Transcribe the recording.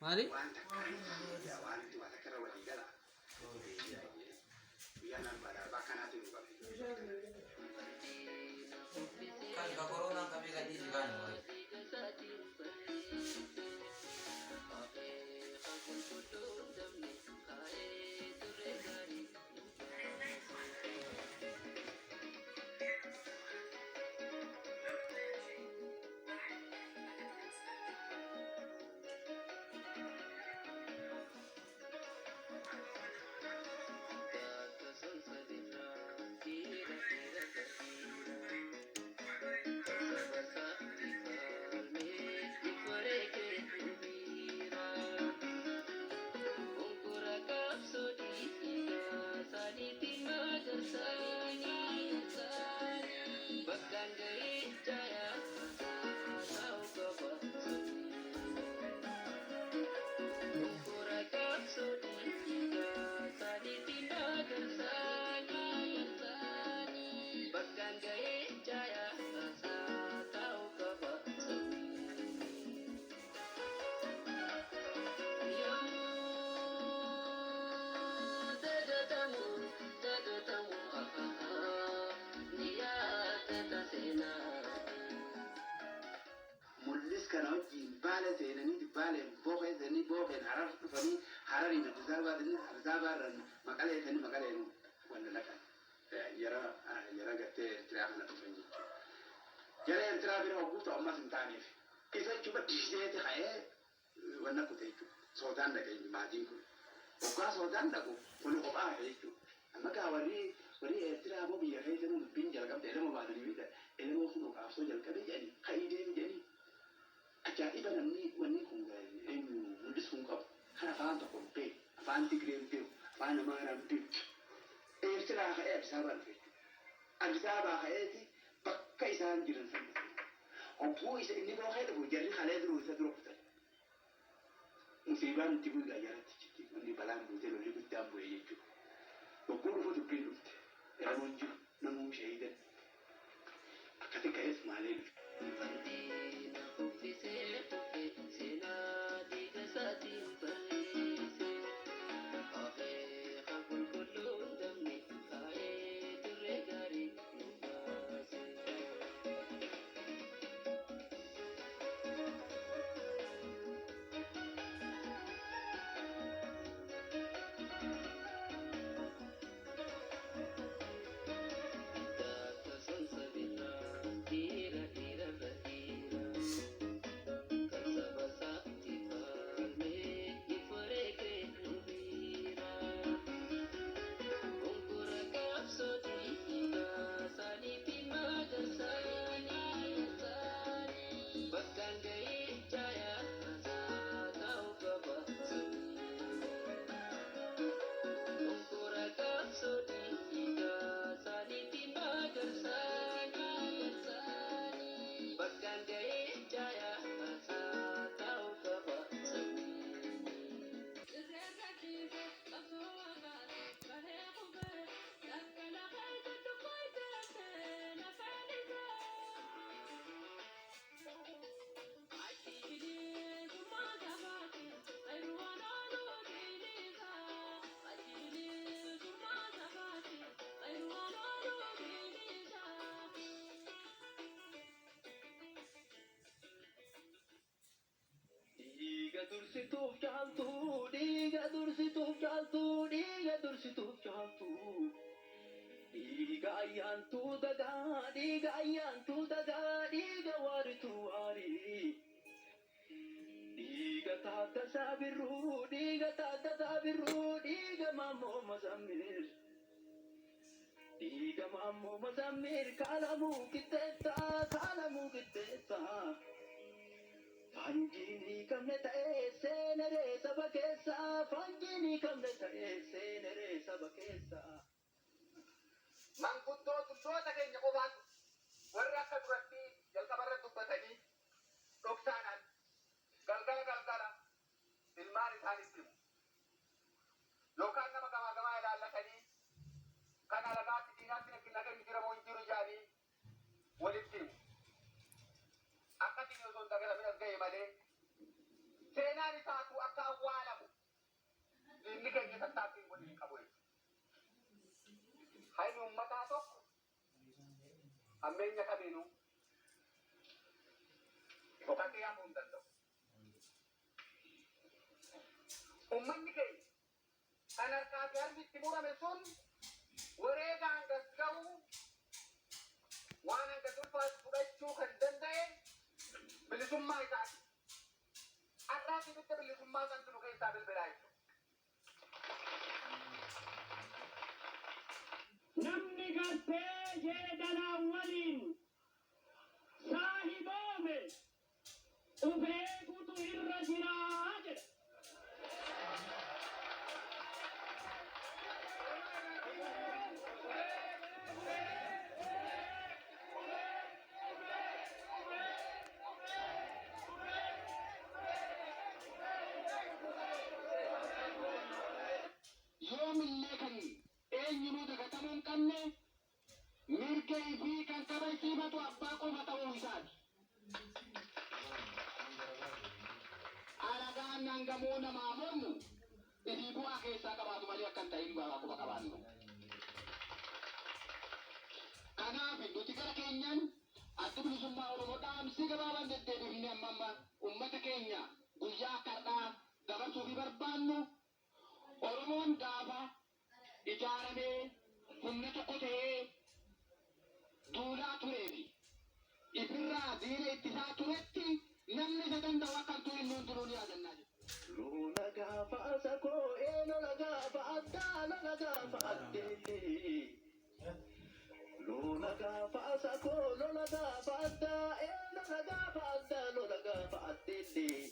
Maali? Wanta kan wanti wata kara wali gala. Biar pada bakana tu juga. Kan ka corona kami ka di kan. Mul'is kana wajjin baala seenanii baaleen booqeessanii booqeen harar dhufanii harariin Addisaabaarran maqaleessanii maqaleen walla laqan yara gartee Eertiraa kana dhufan jechuudha. Jara Eertiraa bira hogguutu ammas hin taaneef isa jechuudha disheeti ka'ee wanna kute jechuudha. Soodaan dhaqee maatiin kun hoggaa soodaan dhaqu kun kophaa jechuudha. Amma gaa warri Eertiraa moo biyya keessa nu dubbiin jalqabde elama baatanii bita elama kun qaabsoo jalqabe jedhanii ka'ii deemi jedhanii. Ajaa'iba namni wanni kun mul'is kun qabu kan afaan tokko dubbee afaan Tigree dubbee afaan Amaaraa dubbee Eertiraa ka'ee Addisaabaa dhufe Addisaabaa ka'eeti bakka isaan jiran sana hogguu isa inni booqee dhufu jarri halee duruu isa dura kutan musiibaan itti bu'e gayyaratti jirti wanni balaan buutee lolli guddaan bu'e jechuudha hogguu dhufu dubbiin dhufte elamuun jiru namuun shahiidan akkati ka'ees maalee dhufe. Dursituuf caaltu dhiiga dursituuf caaltu dhiiga dursituuf caaltu dhiiga ayyaantuu dagaa dhiiga ayyaantuu dagaa dhiiga waarituu waarii dhiiga taaddasaa birruu dhiiga taaddasaa birruu dhiiga maammoo mazammir dhiiga maammoo mazammir kaalamuu qixxeessa Fanjini kamne ta'e seenere saba keessa fanjini kamne ta'e seenere saba keessa. Manguddoo tulloota keenya qofaatu warri akka duratti jalqabarra dubbatanii dhoksaadhaan galgala ilmaan isaanitti himu. Yookaan nama gamaa ilaallatanii kan alagaatti diinaatti naggina keenya jira moo hin jiru jedhanii walitti himu. Akkasiin osoo hin dagalamin as ga'e malee seenaan isaatu akka ammeenya kamiinuu yookaan qiyyaamuu hin danda'u. Uummanni keenya kan harkaa fi harmi itti murame sun wareegaan gagga'u waan hanga ulfaatu fudhachuu kan danda'e bilisummaa isaati. Har'aati bitta bilisummaa kan tunu keessaa bilbilaa jechuudha. namni gartee jeedalaa waliin saahiboome ubeekutu irra jiraa jedha. yoomillee kan eenyunuu dagatamuu hin qabne mirgee fi kan kabachiifatu abbaa qofa ta'uu isaati. Alagaan hangamoo namaa mormu isii bu'aa keessaa qabaatu malee akka hin ta'in baraa quba qabaannu. Kanaaf nuti gara keenyaan adda bilisummaa Oromoo dhaamsi gabaabaan deddeebifne amma uummata keenya guyyaa har'aa dabarsuu fi barbaannu Oromoon gaafa ijaaramee humna tokko ta'ee duulaa tureefi ifirraa diina ittisaa turetti namni isa danda'u akka ture nuun duruu ni yaadannaa jiru. Lola gaafa asakoo lola gaafa addaa lola gaafa addee. Lola gaafa asakoo lola gaafa addaa lola gaafa addaa lola gaafa addee.